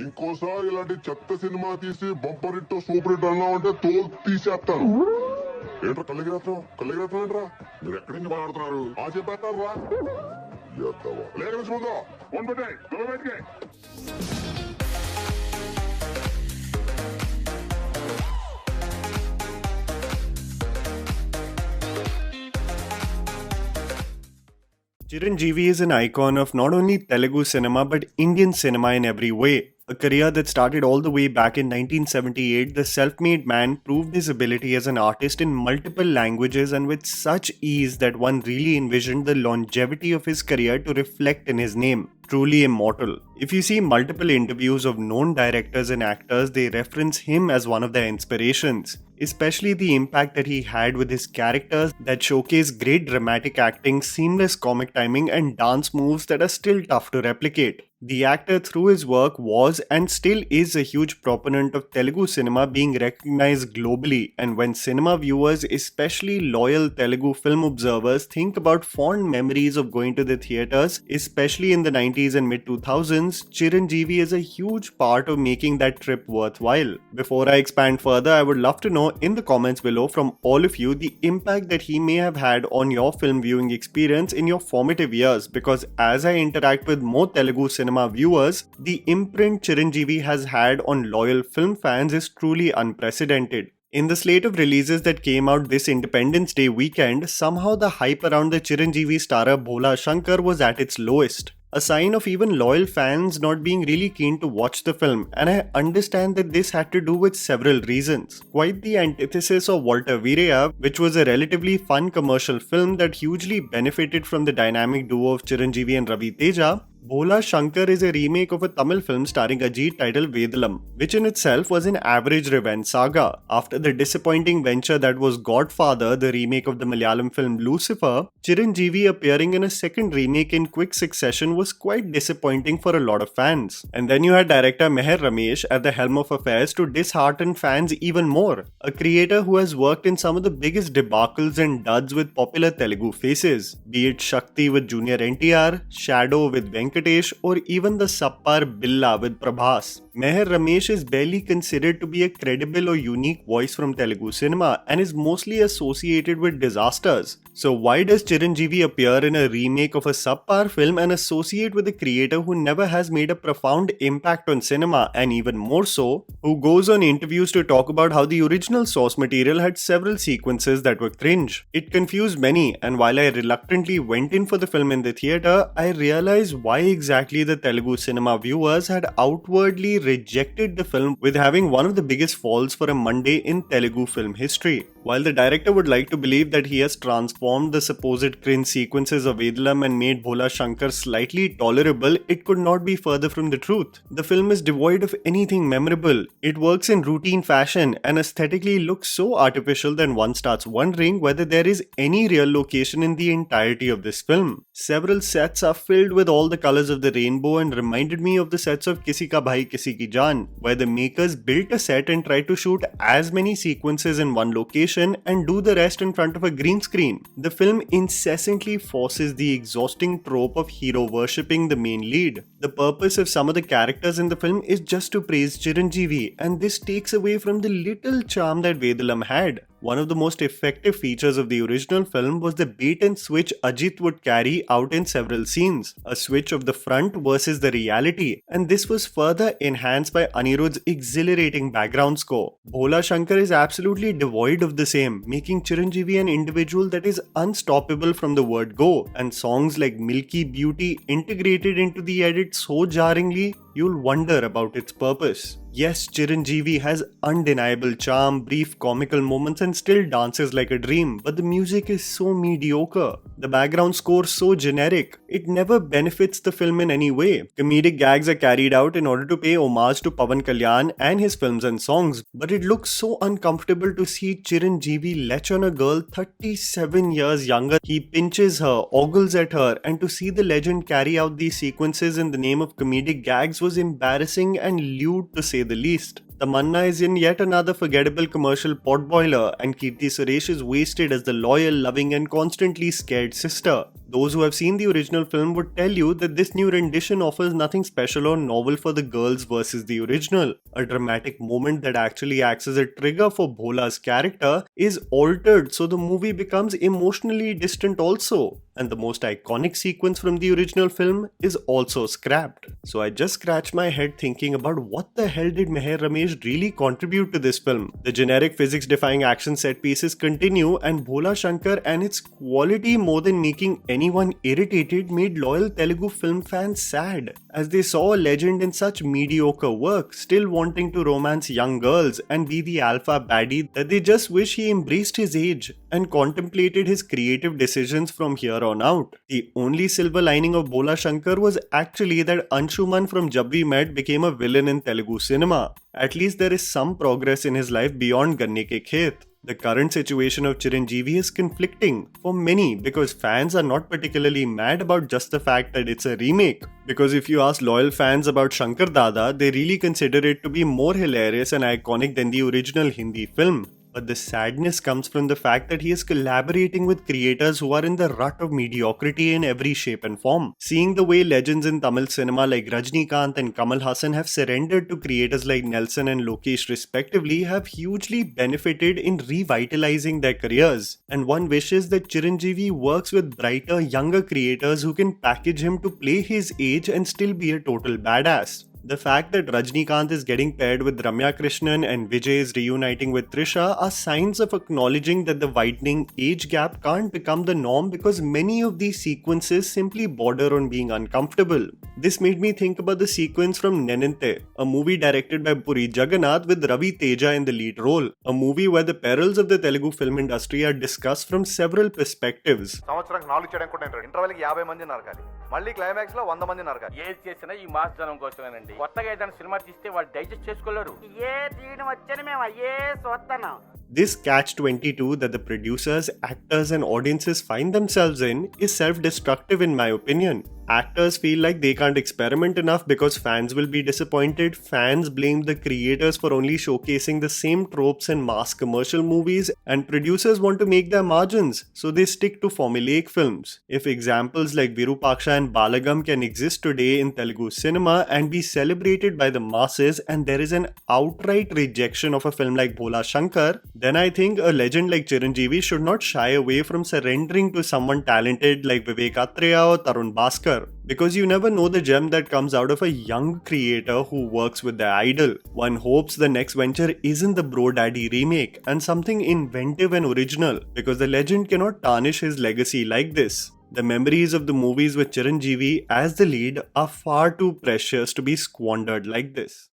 ఇంకోసారి ఇలాంటి చెత్త సినిమా తీసి బంపర్ హిట్ సూపర్ హిట్ అన్నా అంటే తోలు తీసేస్తాను. ఏంట్రా కళ్ళగిరేత్రం ఏంట్రా? మీరు ఎక్కడి నుంచి మాట్లాడుతున్నారు? చెప్పేస్తారు రా లేక ముందు ఫోన్ పెట్టే. Chiranjeevi is an icon of not only Telugu cinema but Indian cinema in every way. A career that started all the way back in 1978, the self-made man proved his ability as an artist in multiple languages and with such ease that one really envisioned the longevity of his career to reflect in his name. Truly immortal. If you see multiple interviews of known directors and actors, they reference him as one of their inspirations. Especially the impact that he had with his characters that showcase great dramatic acting, seamless comic timing, and dance moves that are still tough to replicate. The actor through his work was and still is a huge proponent of Telugu cinema being recognized globally, and when cinema viewers, especially loyal Telugu film observers, think about fond memories of going to the theatres, especially in the 90s and mid-2000s, Chiranjeevi is a huge part of making that trip worthwhile. Before I expand further, I would love to know in the comments below from all of you the impact that he may have had on your film viewing experience in your formative years, because as I interact with more Telugu cinema viewers, the imprint Chiranjeevi has had on loyal film fans is truly unprecedented. In the slate of releases that came out this Independence Day weekend, somehow the hype around the Chiranjeevi starrer Bhola Shankar was at its lowest. A sign of even loyal fans not being really keen to watch the film, and I understand that this had to do with several reasons. Quite the antithesis of Walter Veereya, which was a relatively fun commercial film that hugely benefited from the dynamic duo of Chiranjeevi and Ravi Teja, Bhola Shankar is a remake of a Tamil film starring Ajit titled Vedalam, which in itself was an average revenge saga. After the disappointing venture that was Godfather, the remake of the Malayalam film Lucifer, Chiranjeevi appearing in a second remake in quick succession was quite disappointing for a lot of fans. And then you had director Meher Ramesh at the helm of affairs to dishearten fans even more. A creator who has worked in some of the biggest debacles and duds with popular Telugu faces, be it Shakti with Junior NTR, Shadow with Venkatesh, or even the subpar Billa with Prabhas. Meher Ramesh is barely considered to be a credible or unique voice from Telugu cinema and is mostly associated with disasters. So why does Chiranjeevi appear in a remake of a subpar film and associate with a creator who never has made a profound impact on cinema, and even more so, who goes on interviews to talk about how the original source material had several sequences that were cringe? It confused many, and while I reluctantly went in for the film in the theatre, I realized why exactly the Telugu cinema viewers had outwardly rejected the film with having one of the biggest falls for a Monday in Telugu film history. While the director would like to believe that he has transformed the supposed cringe sequences of Vedalam and made Bhola Shankar slightly tolerable, it could not be further from the truth. The film is devoid of anything memorable. It works in routine fashion and aesthetically looks so artificial that one starts wondering whether there is any real location in the entirety of this film. Several sets are filled with all the colors of the rainbow and reminded me of the sets of Kisi Ka Bhai Kisi Ki Jaan, where the makers built a set and tried to shoot as many sequences in one location and do the rest in front of a green screen. The film incessantly forces the exhausting trope of hero worshipping the main lead. The purpose of some of the characters in the film is just to praise Chiranjeevi, and this takes away from the little charm that Vedalam had. One of the most effective features of the original film was the bait and switch Ajit would carry out in several scenes, a switch of the front versus the reality, and this was further enhanced by Anirudh's exhilarating background score. Bhola Shankar is absolutely devoid of the same, making Chiranjeevi an individual that is unstoppable from the word go, and songs like Milky Beauty integrated into the edit so jarringly, you'll wonder about its purpose. Yes, Chiranjeevi has undeniable charm, brief comical moments, and still dances like a dream, but the music is so mediocre. The background score so generic. It never benefits the film in any way. Comedic gags are carried out in order to pay homage to Pawan Kalyan and his films and songs, but it looks so uncomfortable to see Chiranjeevi lech on a girl 37 years younger. He pinches her, ogles at her, and to see the legend carry out these sequences in the name of comedic gags was embarrassing and lewd to say the least. Tamanna is in yet another forgettable commercial potboiler, and Kirti Suresh is wasted as the loyal, loving, and constantly scared sister. Those who have seen the original film would tell you that this new rendition offers nothing special or novel for the girls versus the original. A dramatic moment that actually acts as a trigger for Bhola's character is altered so the movie becomes emotionally distant also. And the most iconic sequence from the original film is also scrapped. So I just scratched my head thinking about what the hell did Meher Ramesh really contribute to this film. The generic physics-defying action set pieces continue, and Bhola Shankar and its quality, more than making anyone irritated, made loyal Telugu film fans sad, as they saw a legend in such mediocre work, still wanting to romance young girls and be the alpha baddie that they just wish he embraced his age and contemplated his creative decisions from here on out. The only silver lining of Bhola Shankar was actually that Anshuman from Jab We Met became a villain in Telugu cinema. At least there is some progress in his life beyond Ganne Ke Khet. The current situation of Chiranjeevi is conflicting for many because fans are not particularly mad about just the fact that it's a remake. Because if you ask loyal fans about Shankar Dada, they really consider it to be more hilarious and iconic than the original Hindi film. But the sadness comes from the fact that he is collaborating with creators who are in the rut of mediocrity in every shape and form. Seeing the way legends in Tamil cinema like Rajnikant and Kamal Hassan have surrendered to creators like Nelson and Lokesh respectively have hugely benefited in revitalizing their careers. And one wishes that Chiranjeevi works with brighter, younger creators who can package him to play his age and still be a total badass. The fact that Rajnikant is getting paired with Ramya Krishnan and Vijay is reuniting with Trisha are signs of acknowledging that the widening age gap can't become the norm because many of these sequences simply border on being uncomfortable. This made me think about the sequence from Neninte, a movie directed by Puri Jagannath with Ravi Teja in the lead role, a movie where the perils of the Telugu film industry are discussed from several perspectives. సంవత్సరానికి 4 చేయడానికి కూడా ఇంటర్వెల్కి 50 మంది నరకాలి, మళ్ళీ climax లో 100 మంది నరకాలి. ఏది చేసినా ఈ మాస్ జనం కోసమేనండి. కొత్తగా ఏదైనా సినిమా తీస్తే వాళ్ళు డైజెస్ట్ చేసుకోలేరు. ఏ తీయడం వచ్చని మేము అయ్యే చూస్తున్నాం. This catch-22 that the producers, actors and audiences find themselves in is self-destructive in my opinion. Actors feel like they can't experiment enough because fans will be disappointed. Fans blame the creators for only showcasing the same tropes in mass commercial movies, and producers want to make their margins, so they stick to formulaic films. If examples like Virupaksha and Balagam can exist today in Telugu cinema and be celebrated by the masses, and there is an outright rejection of a film like Bhola Shankar, then I think a legend like Chiranjeevi should not shy away from surrendering to someone talented like Vivek Athreya or Tarun Bhaskar. Because you never know the gem that comes out of a young creator who works with their idol. One hopes the next venture isn't the Bro Daddy remake and something inventive and original, because the legend cannot tarnish his legacy like this. The memories of the movies with Chiranjeevi as the lead are far too precious to be squandered like this.